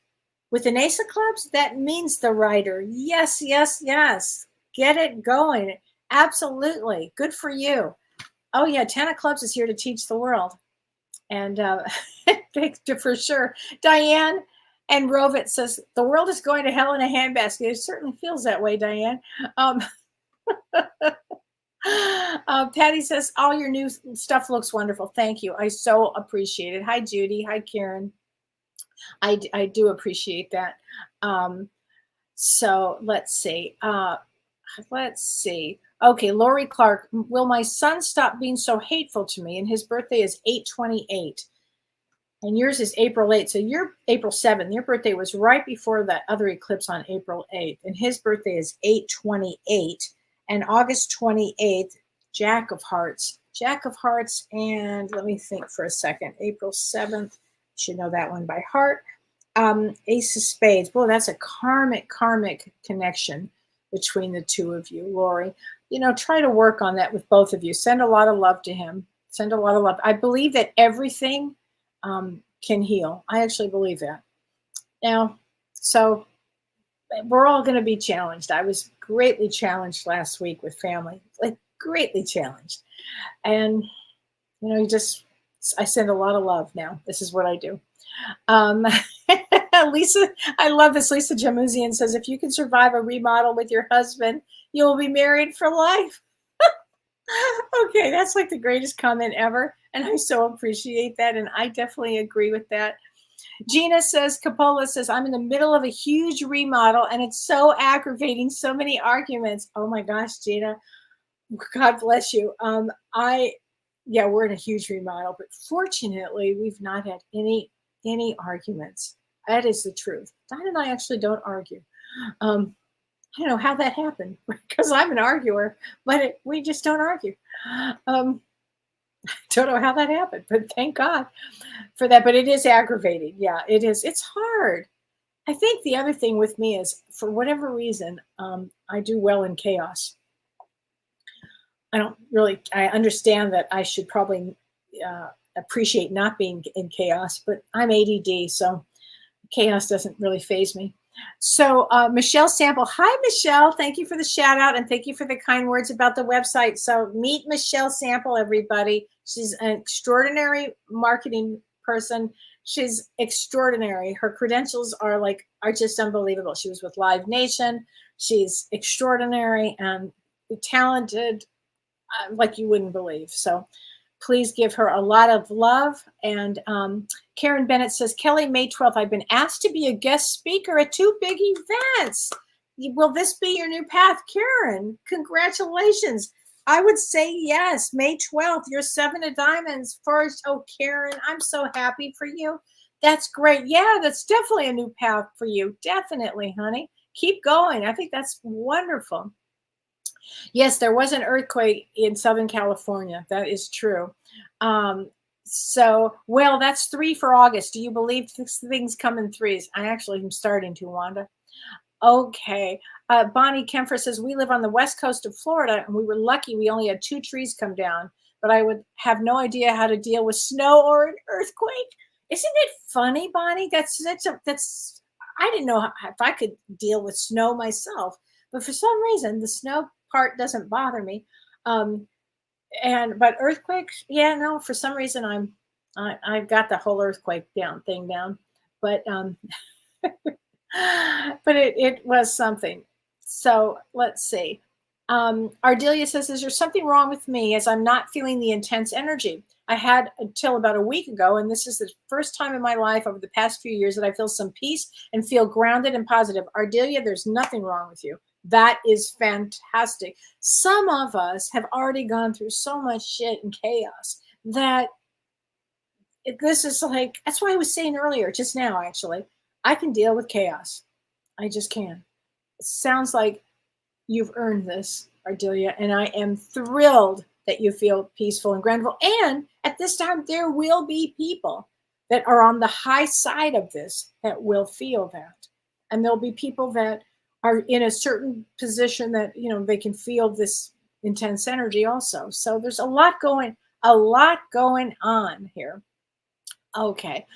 with an ace of clubs. That means the writer. Yes. Get it going. Absolutely. Good for you. Oh, yeah. 10 of clubs is here to teach the world. And for sure. Diane and Rovit says, the world is going to hell in a handbasket. It certainly feels that way, Diane. Patty says, all your new stuff looks wonderful. Thank you. I so appreciate it. Hi, Judy. Hi, Karen. I do appreciate that. So let's see. Okay, Lori Clark. Will my son stop being so hateful to me? And his birthday is 8/28. And yours is April 8th. So you're April 7th. Your birthday was right before that other eclipse on April 8th. And his birthday is 8/28. And August 28th, Jack of Hearts. And let me think for a second. April 7th. Should know that one by heart. Ace of Spades. Boy, that's a karmic connection between the two of you, Lori. Try to work on that with both of you. Send a lot of love to him. Send a lot of love. I believe that everything can heal. I actually believe that. Now, so we're all going to be challenged. I was greatly challenged last week with family, like greatly challenged. And, I send a lot of love now. This is what I do. Lisa, I love this. Lisa Jamuzian says, if you can survive a remodel with your husband, you will be married for life. Okay, that's like the greatest comment ever. And I so appreciate that. And I definitely agree with that. Gina says, Capola says, I'm in the middle of a huge remodel and it's so aggravating. So many arguments. Oh my gosh, Gina, God bless you. We're in a huge remodel, but fortunately we've not had any arguments. That is the truth. Don and I actually don't argue. I don't know how that happened because I'm an arguer, but we just don't argue. Don't know how that happened, but thank God for that. But it is aggravating. Yeah, it is. It's hard. I think the other thing with me is, for whatever reason, I do well in chaos. I understand that I should probably appreciate not being in chaos, but I'm ADD, so chaos doesn't really faze me. So Michelle Sample. Hi, Michelle. Thank you for the shout out and thank you for the kind words about the website. So meet Michelle Sample, everybody. She's an extraordinary marketing person. She's extraordinary. Her credentials are just unbelievable. She was with Live Nation. She's extraordinary and talented like you wouldn't believe. So please give her a lot of love. And Karen Bennett says, Kellee, May 12th, I've been asked to be a guest speaker at 2 big events. Will this be your new path? Karen, congratulations. I would say yes. May 12th, you're 7 of diamonds first. Oh, Karen, I'm so happy for you. That's great. Yeah, that's definitely a new path for you. Definitely, honey. Keep going. I think that's wonderful. Yes, there was an earthquake in Southern California. That is true. Well, that's 3 for August. Do you believe things come in threes? I actually am starting to, Wanda. Okay. Bonnie Kempfer says, we live on the west coast of Florida, and we were lucky we only had 2 trees come down, but I would have no idea how to deal with snow or an earthquake. Isn't it funny, Bonnie? I didn't know if I could deal with snow myself, but for some reason, the snow part doesn't bother me. But earthquakes, for some reason I've got the whole earthquake thing down, but but it was something. So let's see. Ardelia says, is there something wrong with me as I'm not feeling the intense energy I had until about a week ago? And this is the first time in my life over the past few years that I feel some peace and feel grounded and positive. Ardelia, there's nothing wrong with you. That is fantastic. Some of us have already gone through so much shit and chaos that this is like, that's why I was saying earlier, just now, actually, I can deal with chaos. I just can. It sounds like you've earned this, Ardelia, and I am thrilled that you feel peaceful and grateful. And at this time, there will be people that are on the high side of this that will feel that. And there'll be people that are in a certain position that, they can feel this intense energy also. So there's a lot going on here. Okay.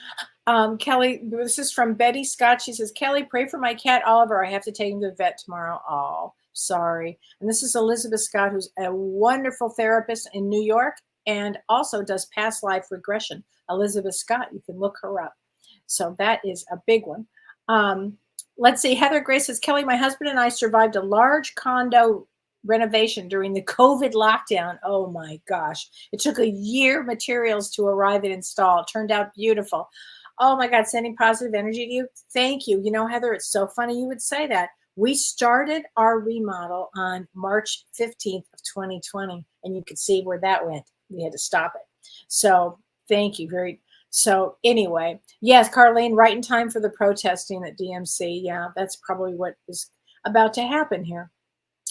Kellee, this is from Betty Scott. She says, Kellee, pray for my cat Oliver. I have to take him to the vet tomorrow. Oh, sorry. And this is Elizabeth Scott, who's a wonderful therapist in New York and also does past life regression. Elizabeth Scott, you can look her up. So that is a big one. Let's see. Heather Grace says, Kellee, my husband and I survived a large condo renovation during the COVID lockdown. Oh my gosh. It took a year materials to arrive and install. It turned out beautiful. Oh my God, sending positive energy to you. Thank you. Heather, it's so funny you would say that. We started our remodel on March 15th of 2020, and you could see where that went. We had to stop it. So thank you. So anyway, yes, Carlene, right in time for the protesting at DMC. Yeah, that's probably what is about to happen here.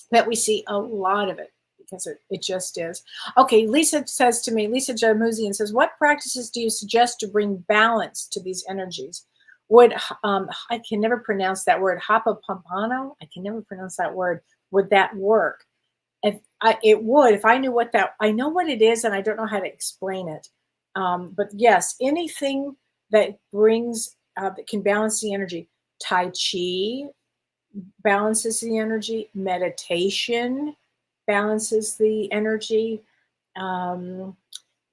But we see a lot of it because it just is. Okay, Lisa says to me, Lisa Jamuzian says, what practices do you suggest to bring balance to these energies? I can never pronounce that word, Hopopompano? I can never pronounce that word. Would that work? It would, if I knew I know what it is and I don't know how to explain it. But yes, anything that brings, that can balance the energy. Tai Chi balances the energy. Meditation balances the energy.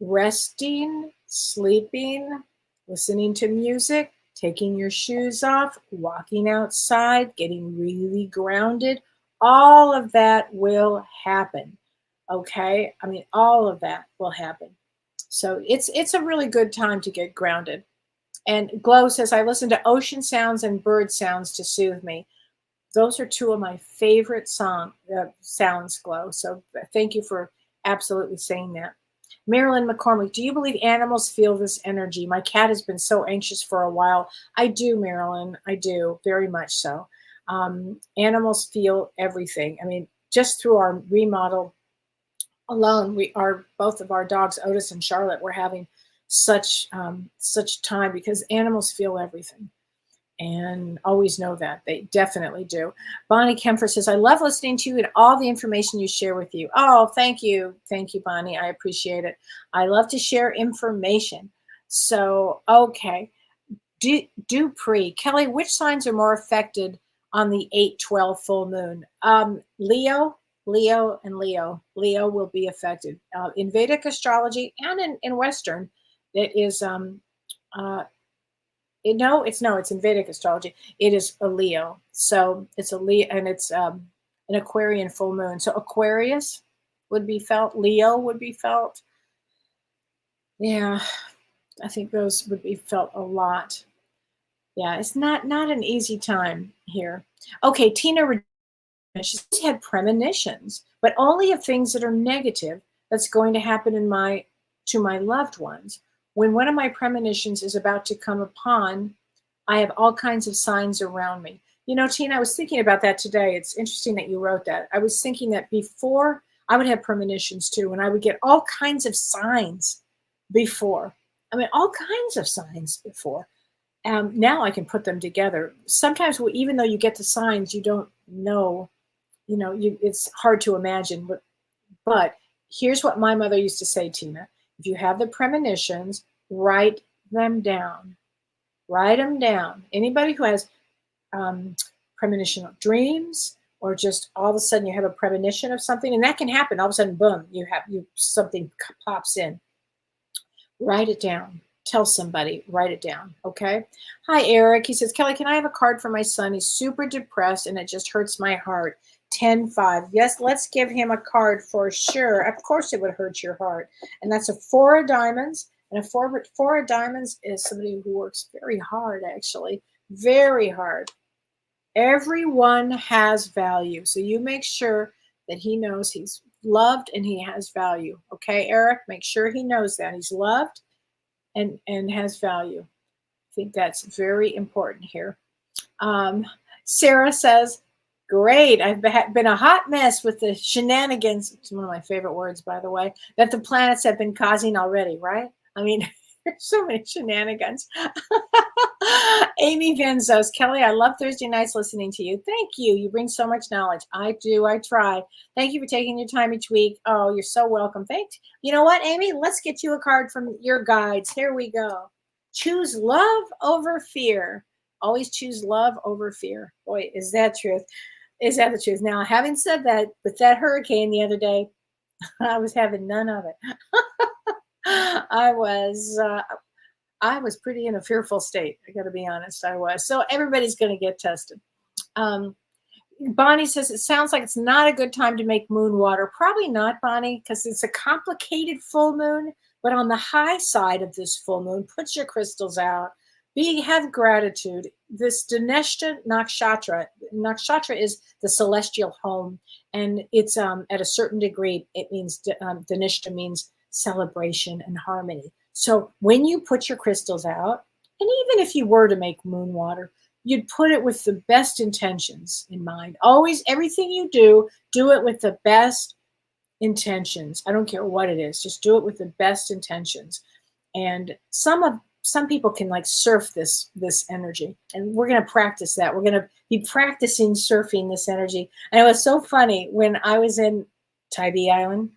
Resting, sleeping, listening to music, taking your shoes off, walking outside, getting really grounded. All of that will happen. Okay? I mean, all of that will happen. So it's a really good time to get grounded. And Glow says, I listen to ocean sounds and bird sounds to soothe me. Those are two of my favorite sounds, Glow. So thank you for absolutely saying that. Marilyn McCormick, do you believe animals feel this energy? My cat has been so anxious for a while. I do, Marilyn. I do, very much so. Animals feel everything. I mean, just through our remodel alone, both of our dogs, Otis and Charlotte, were having such time because animals feel everything. And always know that. They definitely do. Bonnie Kempfer says, I love listening to you and all the information you share with you. Oh, thank you. Thank you, Bonnie. I appreciate it. I love to share information. So, okay. Dupree. Kellee, which signs are more affected on the 8/12 full moon? Leo, and Leo. Leo will be affected. In Vedic astrology and in Western, it is it's in Vedic astrology. It is a Leo. So it's a Leo, and it's an Aquarian full moon. So Aquarius would be felt. Leo would be felt. Yeah, I think those would be felt a lot. Yeah, it's not an easy time here. Okay, Tina, she's had premonitions, but only of things that are negative that's going to happen to my loved ones. When one of my premonitions is about to come upon, I have all kinds of signs around me. Tina, I was thinking about that today. It's interesting that you wrote that. I was thinking that before I would have premonitions too, and I would get all kinds of signs before. I mean, all kinds of signs before. Now I can put them together. Sometimes, even though you get the signs, you don't know. It's hard to imagine. But here's what my mother used to say, Tina. If you have the premonitions, write them down. Write them down. Anybody who has premonitional dreams, or just all of a sudden you have a premonition of something, and that can happen. All of a sudden, boom, something pops in. Write it down. Tell somebody. Write it down. Okay. Hi, Eric. He says, Kellee, can I have a card for my son? He's super depressed, and it just hurts my heart. 10-5. Yes, let's give him a card for sure. Of course it would hurt your heart. And that's a 4 of diamonds. And a four of diamonds is somebody who works very hard, actually. Very hard. Everyone has value. So you make sure that he knows he's loved and he has value. Okay, Eric? Make sure he knows that. He's loved and has value. I think that's very important here. Sarah says, great. I've been a hot mess with the shenanigans. It's one of my favorite words, by the way, that the planets have been causing already, right? I mean, there's so many shenanigans. Amy Benzos, Kellee, I love Thursday nights listening to you. Thank you. You bring so much knowledge. I do. I try. Thank you for taking your time each week. Oh, you're so welcome. Thanks. You know what, Amy? Let's get you a card from your guides. Here we go. Choose love over fear. Always choose love over fear. Boy, is that truth. Is that the truth? Now, having said that, with that hurricane the other day, I was having none of it. I was pretty in a fearful state. I got to be honest, I was. So everybody's going to get tested. Bonnie says, it sounds like it's not a good time to make moon water. Probably not, Bonnie, because it's a complicated full moon. But on the high side of this full moon, put your crystals out. Have gratitude. This Dhaneshta Nakshatra. Nakshatra is the celestial home. And it's at a certain degree, it means, Dhaneshta means celebration and harmony. So when you put your crystals out, and even if you were to make moon water, you'd put it with the best intentions in mind. Always, everything you do it with the best intentions. I don't care what it is. Just do it with the best intentions. And some people can like surf this energy, and we're going to practice that. We're going to be practicing surfing this energy. And it was so funny when I was in Tybee Island,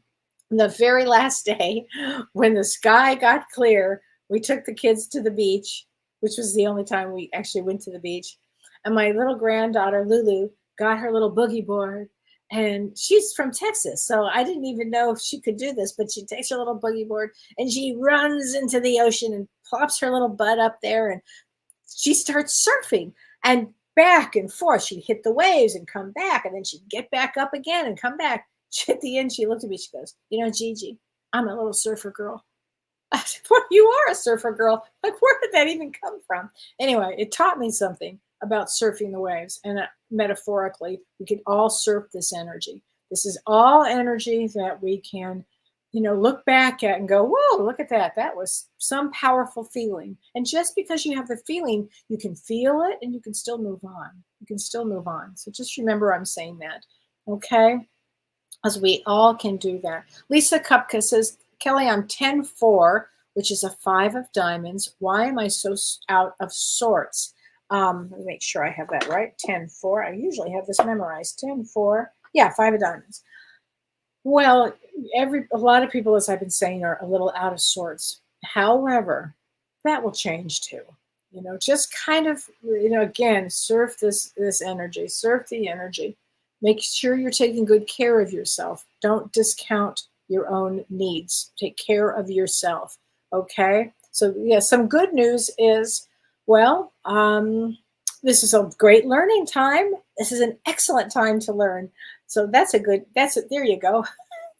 the very last day, when the sky got clear, we took the kids to the beach, which was the only time we actually went to the beach. And my little granddaughter, Lulu, got her little boogie board. And she's from Texas, so I didn't even know if she could do this, but she takes her little boogie board and she runs into the ocean and plops her little butt up there, and she starts surfing and back and forth. She'd hit the waves and come back, and then she'd get back up again and come back. At the end, she looked at me, she goes, you know, Gigi, I'm a little surfer girl. I said, well, you are a surfer girl. Like, where did that even come from? Anyway, it taught me something about surfing the waves. And metaphorically, we can all surf this energy. This is all energy that we can, look back at and go, whoa, look at that. That was some powerful feeling. And just because you have the feeling, you can feel it and you can still move on. You can still move on. So just remember I'm saying that. Okay? As we all can do that. Lisa Kupka says, Kellee, I'm 10-4, which is a 5 of diamonds. Why am I so out of sorts? Let me make sure I have that right. 10-4. I usually have this memorized. 10-4. Yeah, 5 of diamonds. Well, a lot of people, as I've been saying, are a little out of sorts. However, that will change too. Just kind of, again, surf this energy, surf the energy. Make sure you're taking good care of yourself. Don't discount your own needs. Take care of yourself. Okay? So, yeah, some good news is, well, this is a great learning time. This is an excellent time to learn. So there you go.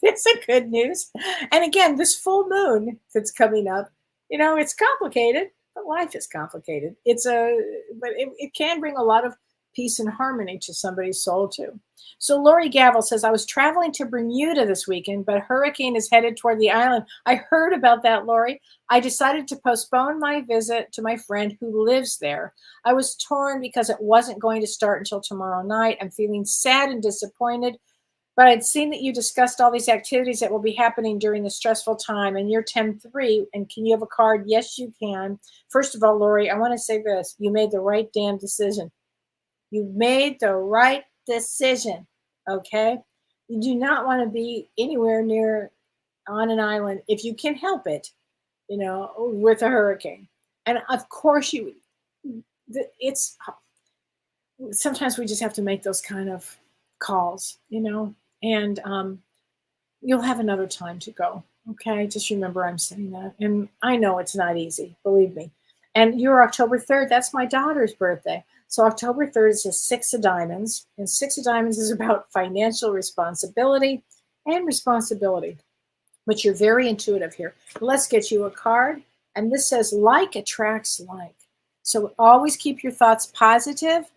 That's a good news. And again, this full moon that's coming up, it's complicated, but life is complicated. But it can bring a lot of peace and harmony to somebody's soul too. So Lori Gavel says, I was traveling to Bermuda this weekend, but a hurricane is headed toward the island. I heard about that, Lori. I decided to postpone my visit to my friend who lives there. I was torn because it wasn't going to start until tomorrow night. I'm feeling sad and disappointed, but I'd seen that you discussed all these activities that will be happening during the stressful time, and you're 10-3, and can you have a card? Yes, you can. First of all, Lori, I want to say this. You made the right damn decision. You made the right decision, okay? You do not want to be anywhere near on an island if you can help it, with a hurricane. And of course sometimes we just have to make those kind of calls, and you'll have another time to go, okay? Just remember I'm saying that. And I know it's not easy, believe me. And you're October 3rd, that's my daughter's birthday. So October 3rd is a 6 of diamonds, and 6 of diamonds is about financial responsibility and responsibility. But you're very intuitive here. Let's get you a card, and this says like attracts like. So always keep your thoughts positive,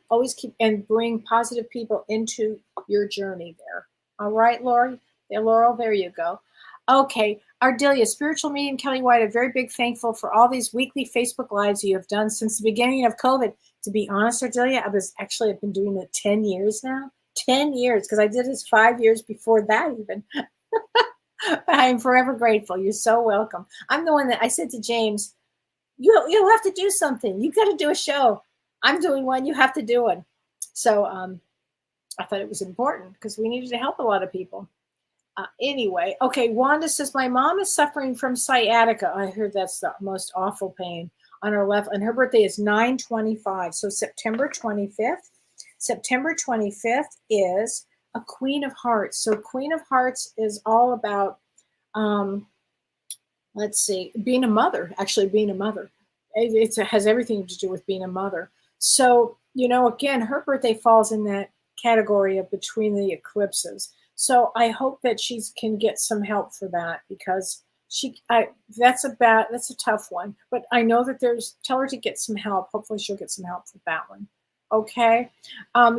and bring positive people into your journey there. All right, Laurel, there you go. Okay, Ardelia, spiritual medium Kellee White, I'm very big thankful for all these weekly Facebook lives you have done since the beginning of COVID. To be honest, Ardelia, I've been doing it 10 years now. 10 years, because I did this 5 years before that even. I'm forever grateful. You're so welcome. I'm the one that I said to James, you'll have to do something. You got to do a show. I'm doing one. You have to do one. So I thought it was important because we needed to help a lot of people. Anyway, okay, Wanda says, my mom is suffering from sciatica. I heard that's the most awful pain on her left, and her birthday is 9/25. So September 25th. September 25th is a Queen of Hearts. So Queen of Hearts is all about, let's see, being a mother, actually being a mother. It has everything to do with being a mother. So, again, her birthday falls in that category of between the eclipses. So I hope that she can get some help for that, because that's a tough one. But I know that tell her to get some help. Hopefully she'll get some help for that one. Okay.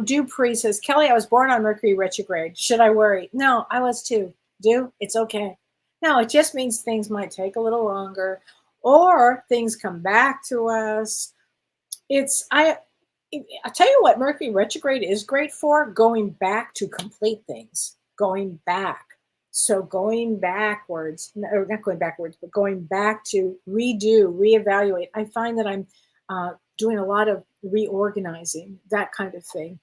Dupree says, Kellee, I was born on Mercury retrograde. Should I worry? No, I was too. It's okay. No, it just means things might take a little longer, or things come back to us. I tell you what Mercury retrograde is great for: going back to complete things. Going back. So going backwards, or not going backwards, but going back to redo, reevaluate. I find that I'm doing a lot of reorganizing, that kind of thing.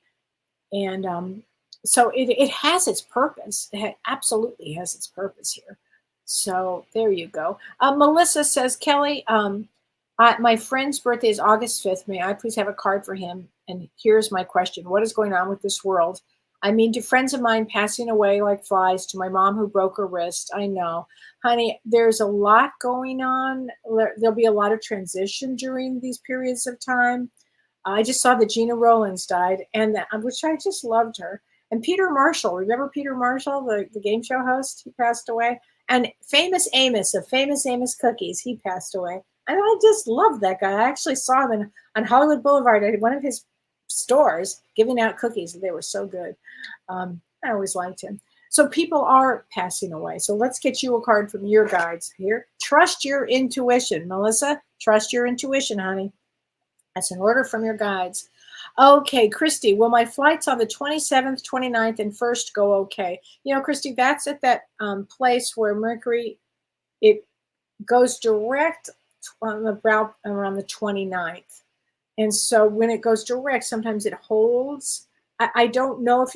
And so it has its purpose. It absolutely has its purpose here. So there you go. Melissa says, Kellee, my friend's birthday is August 5th. May I please have a card for him? And here's my question. What is going on with this world? I mean, to friends of mine passing away like flies, to my mom who broke her wrist. I know. Honey, there's a lot going on. There'll be a lot of transition during these periods of time. I just saw that Gina Rowlands died, which I just loved her. And Peter Marshall, remember Peter Marshall, the game show host? He passed away. And Famous Amos of Famous Amos Cookies, he passed away. And I just loved that guy. I actually saw him on Hollywood Boulevard at one of his stores giving out cookies. They were so good. I always liked him. So people are passing away. So let's get you a card from your guides here. Trust your intuition, Melissa. Trust your intuition, honey. That's an order from your guides. Okay, Christy, will my flights on the 27th, 29th, and 1st go okay? Christy, that's at that place where Mercury, it goes direct on around the 29th. And so when it goes direct, sometimes it holds. I don't know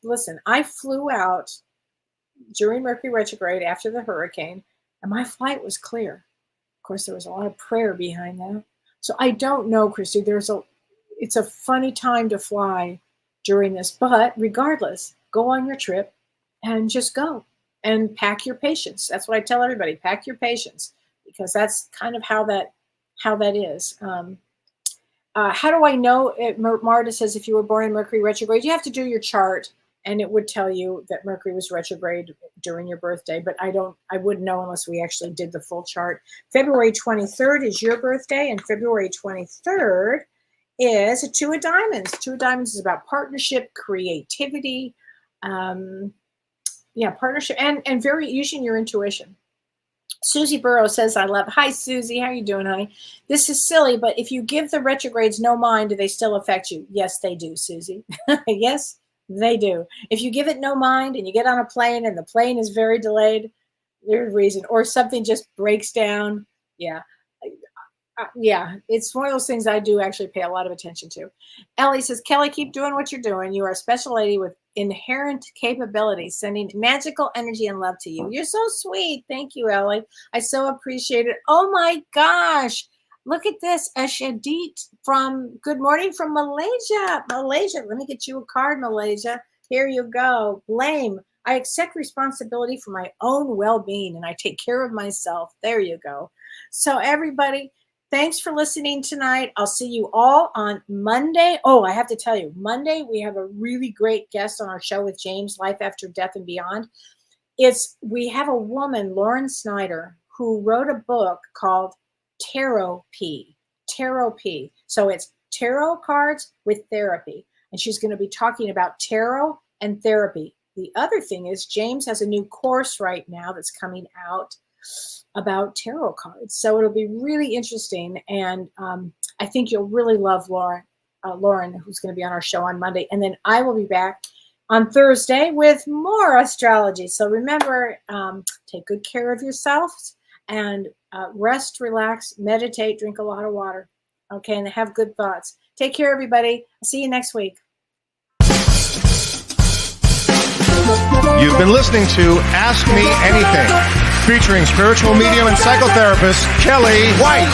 listen, I flew out during Mercury retrograde after the hurricane, and my flight was clear. Of course, there was a lot of prayer behind that. So I don't know, Christy. It's a funny time to fly during this, but regardless, go on your trip and just go and pack your patience. That's what I tell everybody: pack your patience, because that's kind of how that is. How do I know? Marta says, if you were born in Mercury retrograde, you have to do your chart, and it would tell you that Mercury was retrograde during your birthday. But I wouldn't know unless we actually did the full chart. February 23rd is your birthday, and February 23rd is a Two of Diamonds. Two of Diamonds is about partnership, creativity, partnership, and very using your intuition. Susie Burrow says, hi, Susie. How you doing, honey? This is silly, but if you give the retrogrades no mind, do they still affect you? Yes, they do, Susie. Yes, they do. If you give it no mind and you get on a plane and the plane is very delayed, there's a reason. Or something just breaks down. Yeah. It's one of those things I do actually pay a lot of attention to. Ellie says, Kellee, keep doing what you're doing. You are a special lady with inherent capabilities, sending magical energy and love to you. You're so sweet. Thank you, Ellie. I so appreciate it. Oh my gosh. Look at this. Ashadit from Good Morning from Malaysia. Let me get you a card, Malaysia. Here you go. Blame. I accept responsibility for my own well-being and I take care of myself. There you go. So everybody, thanks for listening tonight. I'll see you all on Monday. Oh, I have to tell you, Monday we have a really great guest on our show with James, Life After Death and Beyond. We have a woman, Lauren Snyder, who wrote a book called Tarot P. So it's tarot cards with therapy. And she's going to be talking about tarot and therapy, the other thing is James has a new course right now that's coming out about tarot cards. So it'll be really interesting. And I think you'll really love Lauren, who's going to be on our show on Monday. And then I will be back on Thursday with more astrology. So remember, take good care of yourselves and rest, relax, meditate, drink a lot of water. Okay, and have good thoughts. Take care, everybody. I'll see you next week. You've been listening to Ask Me Anything, featuring spiritual medium and psychotherapist Kellee White.